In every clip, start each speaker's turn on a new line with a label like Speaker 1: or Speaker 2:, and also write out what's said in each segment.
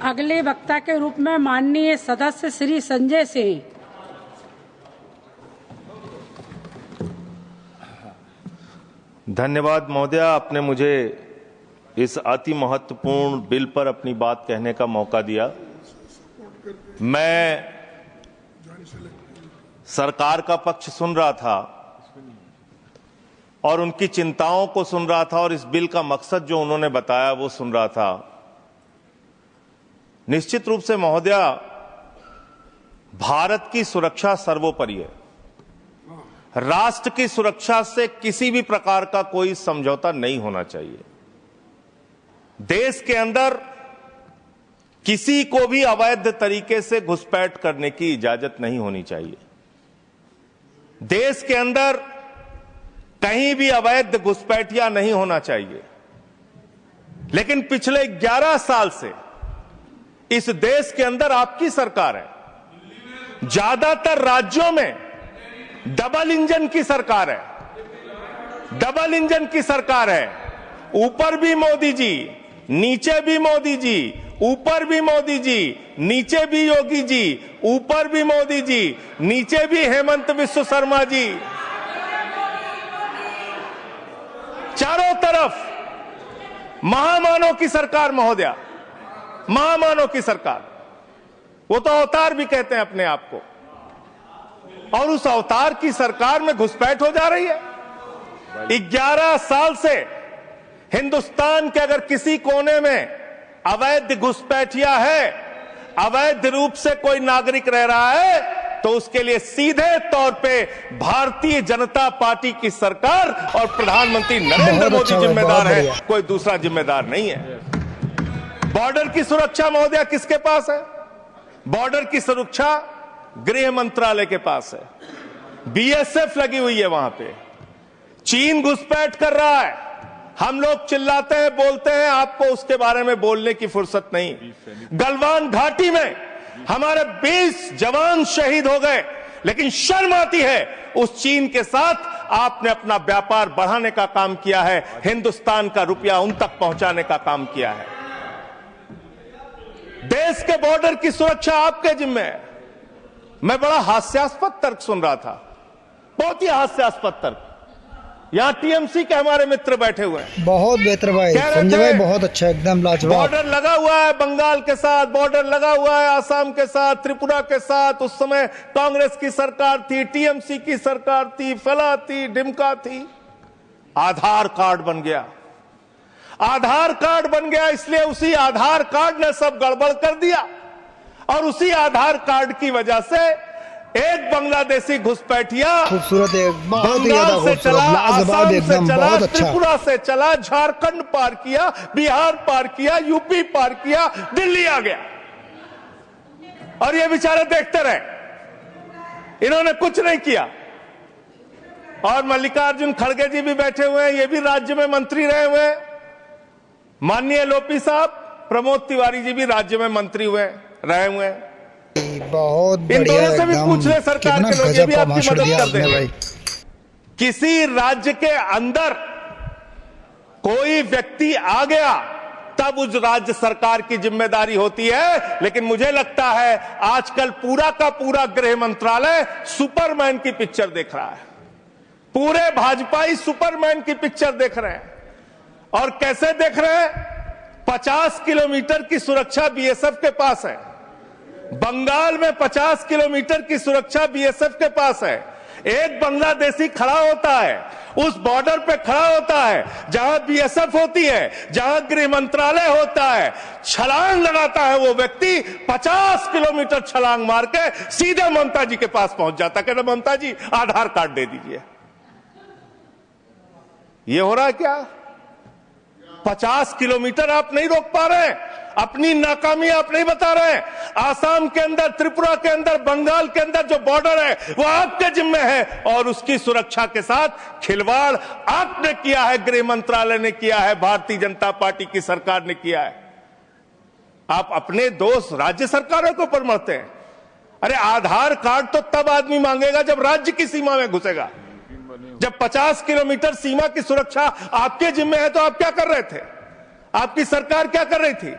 Speaker 1: अगले वक्ता के रूप में माननीय सदस्य श्री संजय सिंह।
Speaker 2: धन्यवाद महोदय, आपने मुझे इस अति महत्वपूर्ण बिल पर अपनी बात कहने का मौका दिया। मैं सरकार का पक्ष सुन रहा था और उनकी चिंताओं को सुन रहा था और इस बिल का मकसद जो उन्होंने बताया वो सुन रहा था। निश्चित रूप से महोदय, भारत की सुरक्षा सर्वोपरि है। राष्ट्र की सुरक्षा से किसी भी प्रकार का कोई समझौता नहीं होना चाहिए। देश के अंदर किसी को भी अवैध तरीके से घुसपैठ करने की इजाजत नहीं होनी चाहिए। देश के अंदर कहीं भी अवैध घुसपैठिया नहीं होना चाहिए। लेकिन पिछले 11 साल से इस देश के अंदर आपकी सरकार है। ज्यादातर राज्यों में डबल इंजन की सरकार है। डबल इंजन की सरकार है। ऊपर भी मोदी जी, नीचे भी मोदी जी, ऊपर भी मोदी जी, नीचे भी योगी जी, ऊपर भी मोदी जी, नीचे भी हेमंत बिस्वा शर्मा जी। चारों तरफ महामानव की सरकार महोदय, महामानव की सरकार। वो तो अवतार भी कहते हैं अपने आप को। और उस अवतार की सरकार में घुसपैठ हो जा रही है। 11 साल से हिंदुस्तान के अगर किसी कोने में अवैध घुसपैठिया है, अवैध रूप से कोई नागरिक रह रहा है, तो उसके लिए सीधे तौर पे भारतीय जनता पार्टी की सरकार और प्रधानमंत्री नरेंद्र मोदी जिम्मेदार है, कोई दूसरा जिम्मेदार नहीं है। बॉर्डर की सुरक्षा महोदय किसके पास है? बॉर्डर की सुरक्षा गृह मंत्रालय के पास है। बीएसएफ लगी हुई है वहां पे। चीन घुसपैठ कर रहा है। हम लोग चिल्लाते हैं, बोलते हैं, आपको उसके बारे में बोलने की फुर्सत नहीं। गलवान घाटी में हमारे 20 जवान शहीद हो गए, लेकिन शर्म आती है उस चीन के साथ आपने अपना व्यापार बढ़ाने का काम किया है, हिंदुस्तान का रुपया उन तक पहुंचाने का काम किया है। देश के बॉर्डर की सुरक्षा आपके जिम्मे है। मैं बड़ा हास्यास्पद तर्क सुन रहा था, बहुत ही हास्यास्पद तर्क। यहां टीएमसी के हमारे मित्र बैठे हुए हैं।
Speaker 3: बहुत बेहतर भाई, संजय भाई बहुत अच्छा, एकदम लाजवाब।
Speaker 2: बॉर्डर लगा हुआ है बंगाल के साथ, बॉर्डर लगा हुआ है आसाम के साथ, त्रिपुरा के साथ। उस समय कांग्रेस की सरकार थी, टीएमसी की सरकार थी, फला थी, डिमका थी। आधार कार्ड बन गया। आधार कार्ड बन गया, इसलिए उसी आधार कार्ड ने सब गड़बड़ कर दिया। और उसी आधार कार्ड की वजह से एक बांग्लादेशी घुसपैठिया
Speaker 3: खूबसूरत है, बहुत ही
Speaker 2: बंगाल से चला, आसाम से चला,
Speaker 3: बहुत अच्छा।
Speaker 2: त्रिपुरा से चला, झारखंड पार किया, बिहार पार किया, यूपी पार किया, दिल्ली आ गया। और ये बेचारे देखते रहे, इन्होंने कुछ नहीं किया। और मल्लिकार्जुन खड़गे जी भी बैठे हुए हैं, ये भी राज्य में मंत्री रहे हुए हैं। माननीय लोपी साहब, प्रमोद तिवारी जी भी राज्य में मंत्री रहे हुए हैं।
Speaker 3: बहुत
Speaker 2: इन
Speaker 3: बढ़िया,
Speaker 2: दोनों से भी पूछ ले सरकार के लोग, ये भी आपकी मदद कर देंगे। किसी राज्य के अंदर कोई व्यक्ति आ गया तब उस राज्य सरकार की जिम्मेदारी होती है। लेकिन मुझे लगता है आजकल पूरा का पूरा गृह मंत्रालय सुपरमैन की पिक्चर देख रहा है। पूरे भाजपाई सुपरमैन की पिक्चर देख रहे हैं। और कैसे देख रहे हैं? 50 किलोमीटर की सुरक्षा बीएसएफ के पास है। बंगाल में 50 किलोमीटर की सुरक्षा बीएसएफ के पास है। एक बांग्लादेशी खड़ा होता है, उस बॉर्डर पे खड़ा होता है जहां बीएसएफ होती है, जहां गृह मंत्रालय होता है। छलांग लगाता है वो व्यक्ति, 50 किलोमीटर छलांग मार के सीधे ममता जी के पास पहुंच जाता है। कहता ममता जी आधार कार्ड दे दीजिए। ये हो रहा है क्या? 50 किलोमीटर आप नहीं रोक पा रहे हैं। अपनी नाकामी आप नहीं बता रहे हैं। आसाम के अंदर, त्रिपुरा के अंदर, बंगाल के अंदर जो बॉर्डर है वो आपके जिम्मे है। और उसकी सुरक्षा के साथ खिलवाड़ आपने किया है, गृह मंत्रालय ने किया है, भारतीय जनता पार्टी की सरकार ने किया है। आप अपने दोस्त राज्य सरकारों के ऊपर मरते हैं। अरे आधार कार्ड तो तब आदमी मांगेगा जब राज्य की सीमा में घुसेगा। जब 50 किलोमीटर सीमा की सुरक्षा आपके जिम्मे है तो आप क्या कर रहे थे? आपकी सरकार क्या कर रही थी?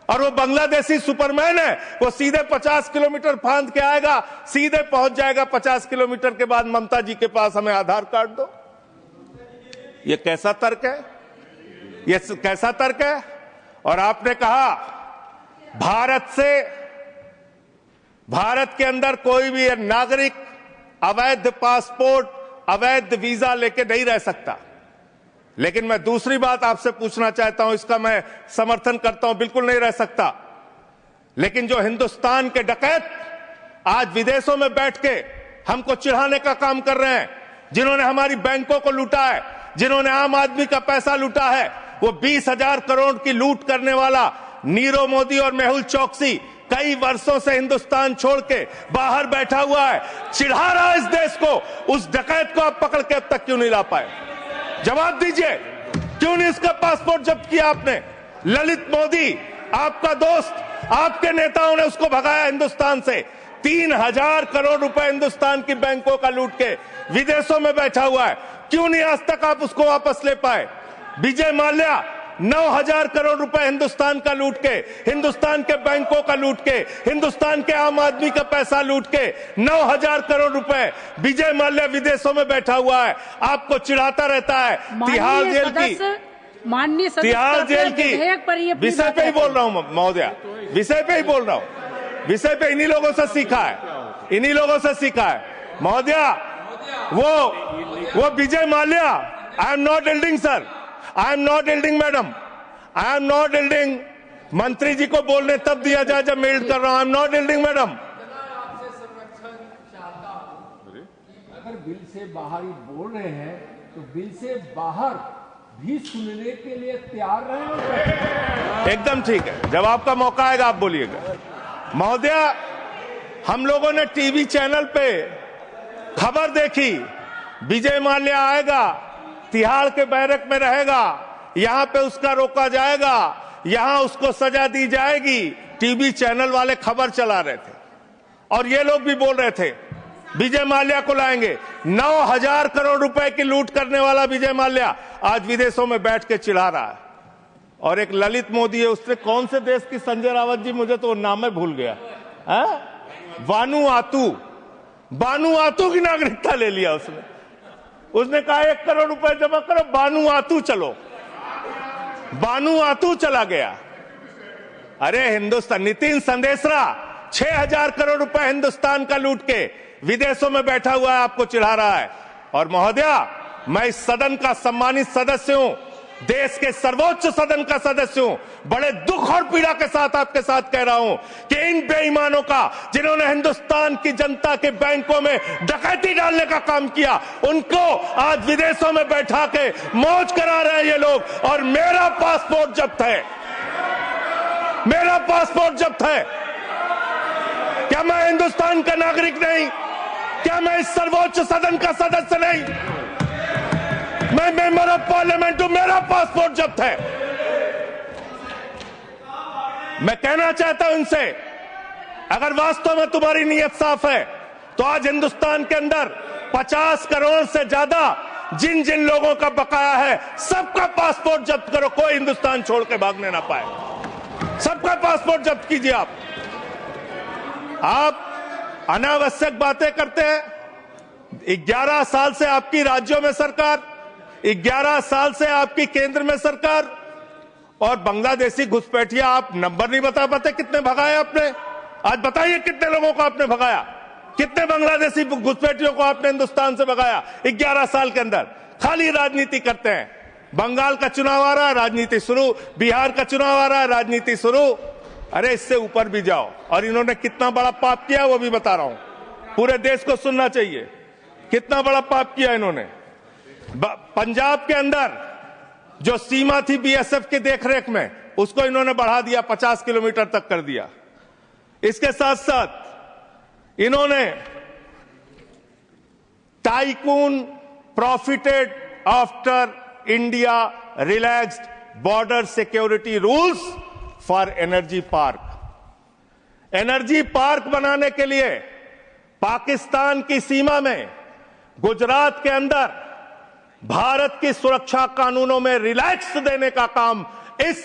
Speaker 2: और वो बांग्लादेशी सुपरमैन है, वो सीधे 50 किलोमीटर फांद के आएगा, सीधे पहुंच जाएगा 50 किलोमीटर के बाद ममता जी के पास, हमें आधार कार्ड दो। ये कैसा तर्क है? ये कैसा तर्क है? और आपने कहा भारत के अंदर कोई भी नागरिक अवैध पासपोर्ट, अवैध वीजा लेके नहीं रह सकता। लेकिन मैं दूसरी बात आपसे पूछना चाहता हूं, इसका मैं समर्थन करता हूं, बिल्कुल नहीं रह सकता। लेकिन जो हिंदुस्तान के डकैत आज विदेशों में बैठ के हमको चिढ़ाने का काम कर रहे हैं, जिन्होंने हमारी बैंकों को लूटा है, जिन्होंने आम आदमी का पैसा लूटा है, वो 20,000 करोड़ की लूट करने वाला नीरव मोदी और मेहुल चौकसी कई वर्षों से हिंदुस्तान छोड़ के बाहर बैठा हुआ है, चिढ़ा रहा है इस देश को। उस डकैत को आप पकड़ के अब तक क्यों नहीं ला पाए? जवाब दीजिए, क्यों नहीं इसका पासपोर्ट जब्त किया आपने? ललित मोदी आपका दोस्त, आपके नेताओं ने उसको भगाया हिंदुस्तान से। 3,000 करोड़ रुपए हिंदुस्तान की बैंकों का लूट के विदेशों में बैठा हुआ है, क्यों नहीं आज तक आप उसको वापस ले पाए? विजय माल्या 9,000 करोड़ रुपए हिंदुस्तान का लूट के, हिंदुस्तान के बैंकों का लूट के, हिंदुस्तान के आम आदमी का पैसा लूट के 9,000 करोड़ रुपए विजय माल्या विदेशों में बैठा हुआ है, आपको चिढ़ाता रहता है। तिहाड़ जेल की,
Speaker 1: माननीय
Speaker 2: तिहाड़ जेल की विषय पे ही बोल रहा हूं महोदया, विषय पे ही बोल रहा हूं, विषय पे इन्हीं लोगों से सीखा है, इन्हीं लोगों से सीखा है महोदया। वो Vijay Mallya, I am not एल्डिंग sir, I am not एल्डिंग madam, I am not एल्डिंग। मंत्री जी को बोलने तब दिया जाए जब मैं एल्ड कर रहा हूं। I am not एल्डिंग madam.
Speaker 4: अगर बिल से बाहर ही बोल रहे हैं तो बिल से बाहर भी सुनने के लिए तैयार रहे।
Speaker 2: एकदम ठीक है, जब आपका मौका आएगा आप बोलिएगा। महोदया, हम लोगों ने टीवी चैनल पे खबर देखी, विजय माल्या आएगा, तिहाड़ के बैरक में रहेगा, यहां पे उसका रोका जाएगा, यहां उसको सजा दी जाएगी। टीवी चैनल वाले खबर चला रहे थे और ये लोग भी बोल रहे थे विजय माल्या को लाएंगे। 9,000 करोड़ रुपए की लूट करने वाला विजय माल्या आज विदेशों में बैठ के चिढ़ा रहा है। और एक ललित मोदी है, उसने कौन से देश की, संजय रावत जी, मुझे तो नाम में भूल गया, बानुआतू की नागरिकता ले लिया उसने। उसने कहा 1 करोड़ रुपए जमा करो, बानुआतू चलो, बानुआतू चला गया। अरे हिंदुस्तान, नितिन संदेशरा 6,000 करोड़ रुपए हिंदुस्तान का लूट के विदेशों में बैठा हुआ है, आपको चिढ़ा रहा है। और महोदया, मैं इस सदन का सम्मानित सदस्य हूं, देश के सर्वोच्च सदन का सदस्य हूं, बड़े दुख और पीड़ा के साथ आपके साथ कह रहा हूं कि इन बेईमानों का, जिन्होंने हिंदुस्तान की जनता के बैंकों में डकैती डालने का काम किया, उनको आज विदेशों में बैठा के मौज करा रहे हैं ये लोग। और मेरा पासपोर्ट जब्त है, मेरा पासपोर्ट जब्त है। क्या मैं हिंदुस्तान का नागरिक नहीं? क्या मैं इस सर्वोच्च सदन का सदस्य नहीं? मैं मेंबर ऑफ पार्लियामेंट हूं, मेरा पासपोर्ट जब्त है। मैं कहना चाहता हूं इनसे, अगर वास्तव में तुम्हारी नीयत साफ है तो आज हिंदुस्तान के अंदर 50 करोड़ से ज्यादा जिन जिन लोगों का बकाया है, सबका पासपोर्ट जब्त करो, कोई हिंदुस्तान छोड़ के भागने ना पाए। सबका पासपोर्ट जब्त कीजिए। आप अनावश्यक बातें करते हैं। 11 साल से आपकी राज्यों में सरकार, 11 साल से आपकी केंद्र में सरकार, और बांग्लादेशी घुसपैठिया आप नंबर नहीं बता पाते कितने भगाए आपने। आज बताइए कितने लोगों को आपने भगाया, कितने बांग्लादेशी घुसपैठियों को आपने हिंदुस्तान से भगाया 11 साल के अंदर। खाली राजनीति करते हैं। बंगाल का चुनाव आ रहा है, राजनीति शुरू, बिहार का चुनाव आ रहा है, राजनीति शुरू। अरे इससे ऊपर भी जाओ। और इन्होंने कितना बड़ा पाप किया वो भी बता रहा हूं, पूरे देश को सुनना चाहिए कितना बड़ा पाप किया इन्होंने। पंजाब के अंदर जो सीमा थी बीएसएफ की देखरेख में, उसको इन्होंने बढ़ा दिया, 50 किलोमीटर तक कर दिया। इसके साथ साथ इन्होंने tycoon profited after India relaxed border security rules for energy park. Energy park बनाने के लिए पाकिस्तान की सीमा में, गुजरात के अंदर भारत की सुरक्षा कानूनों में रिलैक्स देने का काम इस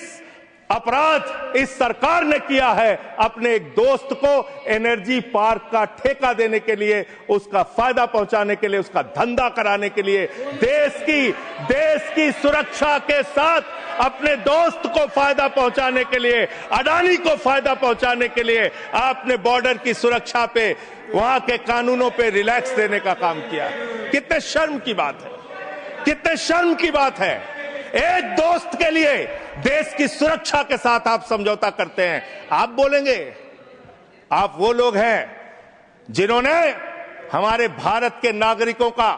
Speaker 2: अपराध इस सरकार ने किया है अपने एक दोस्त को एनर्जी पार्क का ठेका देने के लिए, उसका फायदा पहुंचाने के लिए, उसका धंधा कराने के लिए, देश की सुरक्षा के साथ अपने दोस्त को फायदा पहुंचाने के लिए, अडानी को फायदा पहुंचाने के लिए आपने बॉर्डर की सुरक्षा पे, वहां के कानूनों पे रिलैक्स देने का काम किया। कितने शर्म की बात है, कितने शर्म की बात है। एक दोस्त के लिए देश की सुरक्षा के साथ आप समझौता करते हैं। आप बोलेंगे आप वो लोग हैं जिन्होंने हमारे भारत के नागरिकों का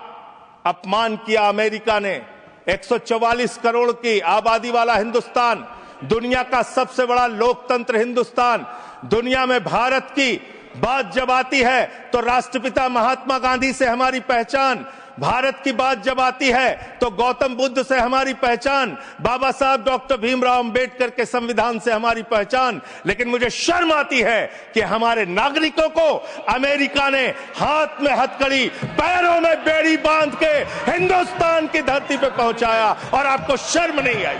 Speaker 2: अपमान किया। अमेरिका ने 144 करोड़ की आबादी वाला हिंदुस्तान, दुनिया का सबसे बड़ा लोकतंत्र हिंदुस्तान, दुनिया में भारत की बात जब आती है तो राष्ट्रपिता महात्मा गांधी से हमारी पहचान, भारत की बात जब आती है तो गौतम बुद्ध से हमारी पहचान, बाबा साहब डॉक्टर भीमराव अंबेडकर के संविधान से हमारी पहचान। लेकिन मुझे शर्म आती है कि हमारे नागरिकों को अमेरिका ने हाथ में हथकड़ी, पैरों में बेड़ी बांध के हिंदुस्तान की धरती पे पहुंचाया और आपको शर्म नहीं आई।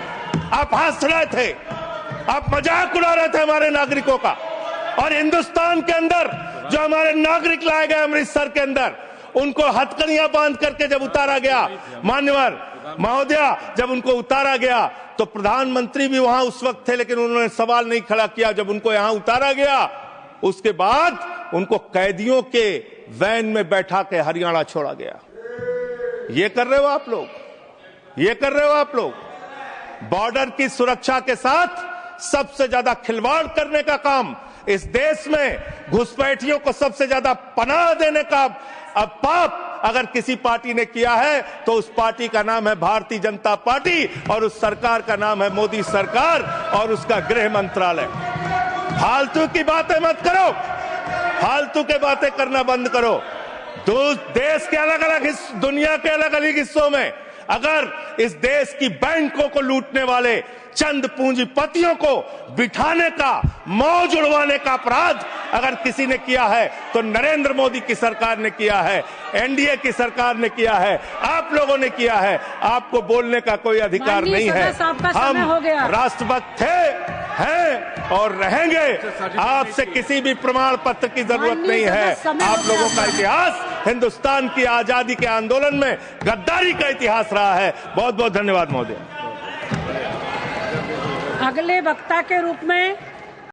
Speaker 2: आप हंस रहे थे, आप मजाक उड़ा रहे थे हमारे नागरिकों का। और हिंदुस्तान के अंदर जो हमारे नागरिक लाए गए अमृतसर के अंदर, उनको हथकड़ियां बांध करके जब उतारा गया, मान्यवर महोदया, जब उनको उतारा गया तो प्रधानमंत्री भी वहां उस वक्त थे, लेकिन उन्होंने सवाल नहीं खड़ा किया। जब उनको यहां उतारा गया उसके बाद उनको कैदियों के वैन में बैठा के हरियाणा छोड़ा गया। ये कर रहे हो आप लोग, ये कर रहे हो आप लोग। बॉर्डर की सुरक्षा के साथ सबसे ज्यादा खिलवाड़ करने का काम इस देश में, घुसपैठियों को सबसे ज्यादा पनाह देने का अब पाप अगर किसी पार्टी ने किया है तो उस पार्टी का नाम है भारतीय जनता पार्टी और उस सरकार का नाम है मोदी सरकार और उसका गृह मंत्रालय। फालतू की बातें मत करो, फालतू के बातें करना बंद करो। देश के अलग अलग दुनिया के अलग अलग हिस्सों में अगर इस देश की बैंकों को लूटने वाले चंद पूंजीपतियों को बिठाने का, मौज उड़वाने का अपराध अगर किसी ने किया है तो नरेंद्र मोदी की सरकार ने किया है, एनडीए की सरकार ने किया है, आप लोगों ने किया है। आपको बोलने का कोई अधिकार नहीं है। हम राष्ट्रभक्त थे, हैं और रहेंगे। आपसे किसी भी प्रमाण पत्र की जरूरत नहीं है। आप लोगों का इतिहास हिंदुस्तान की आजादी के आंदोलन में गद्दारी का इतिहास रहा है। बहुत बहुत धन्यवाद महोदय।
Speaker 1: अगले वक्ता के रूप में